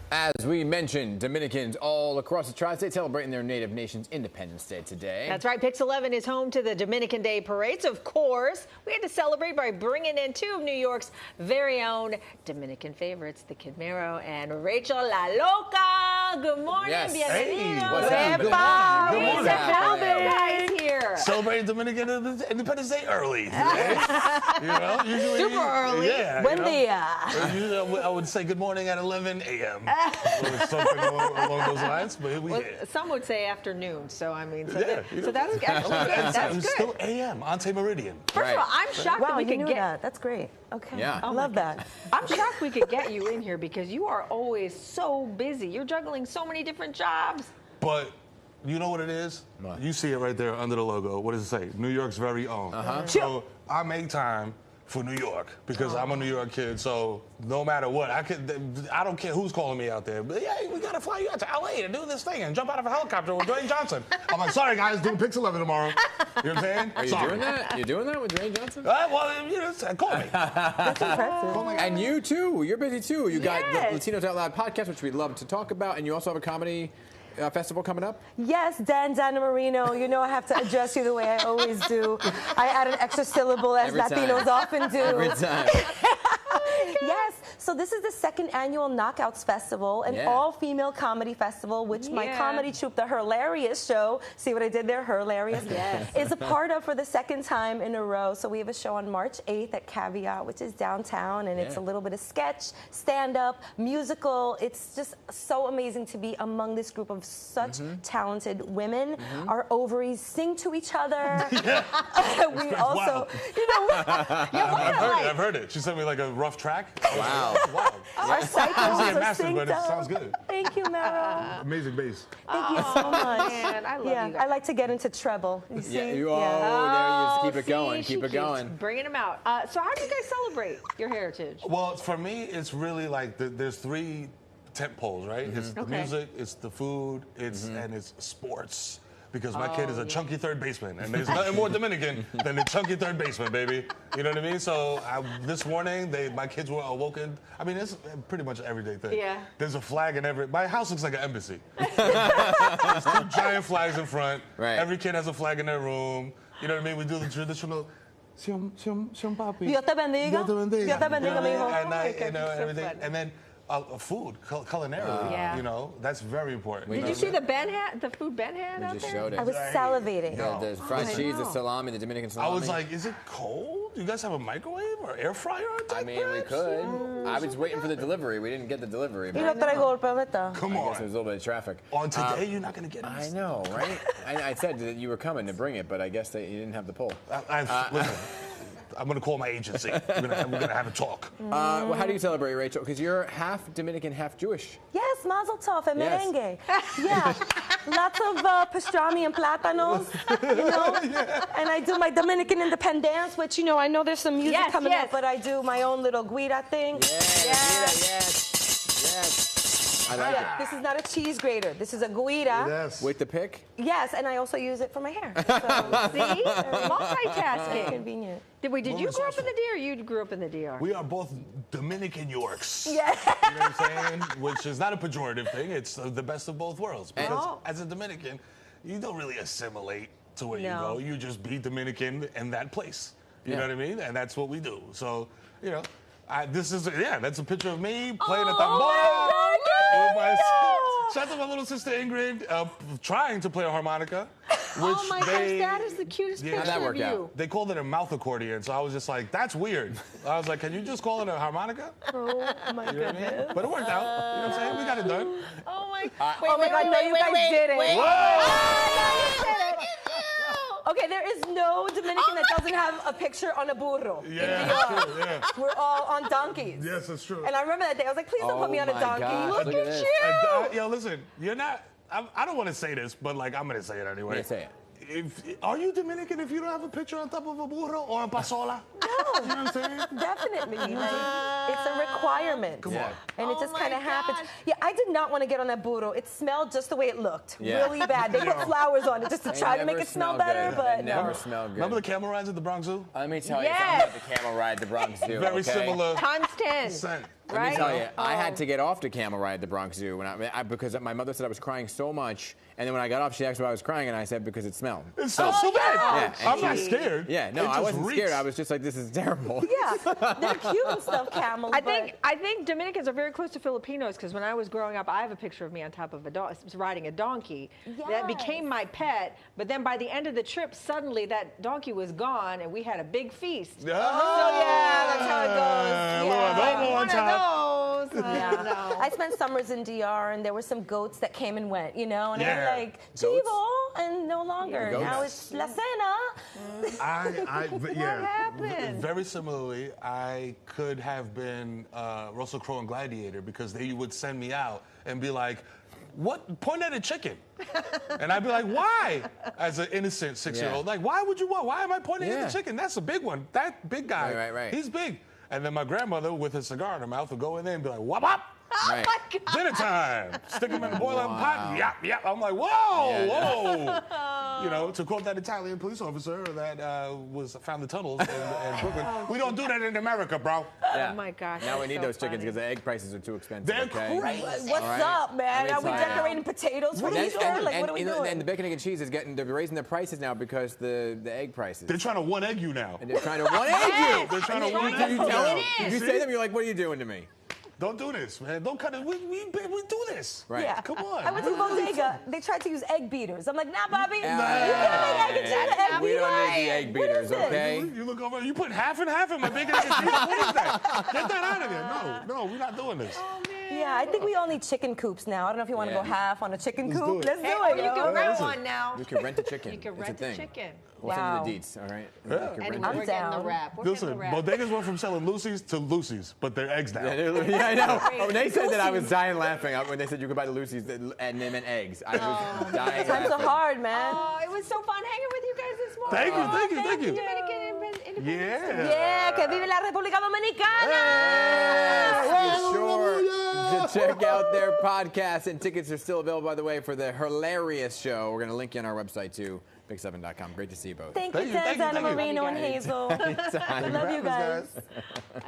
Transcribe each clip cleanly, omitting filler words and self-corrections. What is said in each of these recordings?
As we mentioned, Dominicans all across the tri-state celebrating their native nation's Independence Day today. That's right. Pix 11 is home to the Dominican Day parades. Of course, we had to celebrate by bringing in two of New York's very own Dominican favorites, the Kid Mero and Rachel La Loca. Good morning. Yes. Bienvenidos. Hey, what's up? Good morning. guys here. Celebrating Dominican Independence Day early today. Usually Super early. Yeah. Buen dia. Usually I would say good morning at 11 a.m. or something along those lines, but here we are. Some would say afternoon, so I mean, so Yeah, that's actually good. That's It's good. still a.m. Ante Meridian. First of all, I'm shocked that we you could knew get that. That's great. Okay. Yeah. I love that. I'm shocked we could get you in here because you are always so busy. You're juggling so many different jobs. But you know what it is? What? You see it right there under the logo. What does it say? New York's very own. So I make time for New York because I'm a New York kid. So no matter what, I don't care who's calling me out there. But yeah, we gotta fly you out to LA to do this thing and jump out of a helicopter with Dwayne Johnson. I'm like, sorry guys, doing Pix 11 tomorrow. You know what I'm saying? Are you doing that? You're doing that with Dwayne Johnson? Well, call me. That's impressive. Call me. And you too. You're busy too. You got Yes. the Latinos Out Loud podcast, which we'd love to talk about, and you also have a comedy festival coming up. Yes, Dana Marino. You know I have to address you the way I always do. I add an extra syllable as Every time. Latinos often do. Every time. Yes. So this is the second annual Knockouts Festival, an all-female comedy festival, which my comedy troupe, the Hilarious Show, see what I did there? Hilarious. Yes. Is a part of for the second time in a row. So we have a show on March 8th at Caveat, which is downtown, and it's a little bit of sketch, stand-up, musical. It's just so amazing to be among this group of such talented women. Our ovaries sing to each other. We also, I've heard it. She sent me like a rough track. Wow. Wow. our cycles Usually a are master, but synced it sounds up. good. Thank you, Mero. Amazing bass. Thank you so much. Man, I love you guys. I like to get into treble. You see? Yeah, there you just keep it going. See, Keep it she keeps going. bringing them out. So how do you guys celebrate your heritage? Well, for me, it's really like there's three tent poles, right? It's the music, it's the food, and it's sports. Because my kid is a chunky third baseman, and there's nothing more Dominican than the chunky third baseman, baby. You know what I mean? So this morning, my kids were awoken. I mean, it's pretty much an everyday thing. Yeah. There's a flag in my house looks like an embassy. There's two giant flags in front. Right. Every kid has a flag in their room. You know what I mean? We do the traditional. Siom papi. Dios te bendiga. Dios te bendiga. Dios te bendiga, mijo. At night, Okay, and so everything. fun. And then food, culinarily. Yeah. You know, that's very important. Did you see the Ben hat, the food Ben had out just there? showed it. I was salivating. Yeah, the fried I cheese, the know. salami, the Dominican I salami. was like, is it cold? You guys have a microwave or air fryer on deck? I mean, we perhaps? could. I was waiting for the delivery. We didn't get the delivery. Y But no traigo el planeta. Come I guess there was on. a little bit of traffic. On today, you're not going to get it. I know, right? I said that you were coming to bring it, but I guess you didn't have the pull. Listen, I'm going to call my agency. We're gonna have a talk. Well, how do you celebrate, Rachel? Because you're half Dominican, half Jewish. Yes, mazel tov and Yes. merengue. Yeah, lots of pastrami and plátanos, you know. And I do my Dominican independence, which, you know, I know there's some music Yes, coming yes. up, but I do my own little guira thing. Yes. I like Yeah, this is not a cheese grater. This is a guira. Yes. it. With the pick? Yes, and I also use it for my hair. So, See? very Multitasking. convenient. Did you grow up in the DR or you grew up in the DR? We are both Dominican Yorks. Yeah. You know what I'm saying? Which is not a pejorative thing. It's the best of both worlds. Because as a Dominican, you don't really assimilate to where you No. go. You just be Dominican in that place. You know what I mean? And that's what we do. So, you know, that's a picture of me playing a tambora. With my shout out to my little sister Ingrid, trying to play a harmonica. Which Oh my gosh, that is the cutest Yeah. picture How'd that work of you. out? They called it a mouth accordion, so I was just like, that's weird. I was like, can you just call it a harmonica? Oh my You know what I mean? goodness. But it worked out. You know what I'm saying? We got it done. Oh my Oh my God, no, you guys did it. Whoa! Okay, there is no Dominican that doesn't have a picture on a burro. Yeah, that's true, yeah. We're all on donkeys. Yes, that's true. And I remember that day. I was like, please don't put me on a my donkey. gosh, Look look at at this. you. Yo, listen, you're not. I don't want to say this, but like I'm gonna say it anyway. Yeah, say it. Are you Dominican if you don't have a picture on top of a burro or a pasola? No. You know what I'm saying? Definitely. Like, it's a requirement. Come Yeah. on. And it Oh just my kind of happens. gosh. Yeah, I did not want to get on that burro. It smelled just the way it looked. Yeah. Really bad. They put flowers on it just to They try to make never it smell smell better, good. but They no. never smell good. Remember the camel rides at the Bronx Zoo? Let me tell you Yes. something about the camel ride to Bronx Zoo. Very okay? similar Times 10. scent. Let right? me tell you, I had to get off the camel ride at the Bronx Zoo because my mother said I was crying so much, and then when I got off, she asked why I was crying, and I said because it smelled. It smells so bad. Yeah, I'm not scared. Yeah, no, It I just wasn't reeks. scared. I was just like, this is terrible. Yeah, they're cute and stuff, camels. I think Dominicans are very close to Filipinos because when I was growing up, I have a picture of me on top of riding a donkey that became my pet. But then by the end of the trip, suddenly that donkey was gone, and we had a big feast. Yeah. So yeah, that's how it goes. Yeah. One of those. Yeah. I spent summers in DR, and there were some goats that came and went, and I'm like, Chivo, and no longer. Goats. Now it's La Cena. What happened? Very similarly, I could have been Russell Crowe in Gladiator because they would send me out and be like, point at a chicken. And I'd be like, why? As an innocent 6-year-old. Like, why am I pointing at the chicken? That's a big one. That big guy. Right. He's big. And then my grandmother, with a cigar in her mouth, would go in there and be like, wop, wop. Oh my God. Dinner time. Stick him in the boiling pot. Yap. I'm like, whoa. To quote that Italian police officer that found the tunnels in Brooklyn, we don't do that in America, bro. Oh my gosh. Now we need so those chickens funny. because the egg prices are too expensive. They're okay? crazy. What's up, man? Are we tell you. decorating potatoes for Easter? Like, what are we doing? And the bacon, egg, and cheese they're raising their prices now because the egg prices. They're trying to one egg you now. And they're trying to one egg you. They're trying to one Did egg you you tell now. them? Did you say them? You're like, what are you doing to me? Don't do this, man. Don't cut it. We do this. Right. Yeah. Come on. I went to Bodega. They tried to use egg beaters. I'm like, nah, Bobby. You Nah. can't make egg and cheese egg We beater. don't need the egg beaters, What is okay? You look over. You put half and half in my bacon. Egg, and cheese. What is that? Get that out of there. No, we're not doing this. Yeah, I think we all need chicken coops now. I don't know if you want to go half on a chicken Let's coop. do it. Let's do Or it. you yo. can rent listen. one now. You can rent a chicken. You can It's rent a a thing. chicken. We'll Wow. send you the deets, all right? Yeah. You can And rent we're it. getting the down. wrap. We're getting Listen, the wrap. bodegas went from selling Lucy's to Lucy's, but they're eggs now. Yeah, I know. When they said that, I was dying laughing. When they said you could buy the Lucy's and they meant eggs, I was dying Times laughing. are hard, man. Oh, it was so fun hanging with you guys this morning. Thank you. Dominican Independence Day. Yeah, que vive la República Dominicana. Be sure to check out their podcast, and tickets are still available, by the way, for the hilarious show. We're going to link you on our website, too, big7.com. Great to see you both. Thank you, Thank you. Anna Marino and Hazel. I love you guys.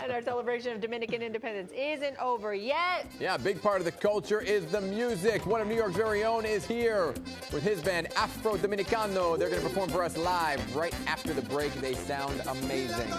And our celebration of Dominican independence isn't over yet. Yeah, a big part of the culture is the music. One of New York's very own is here with his band Afro Dominicano. They're going to perform for us live right after the break. They sound amazing.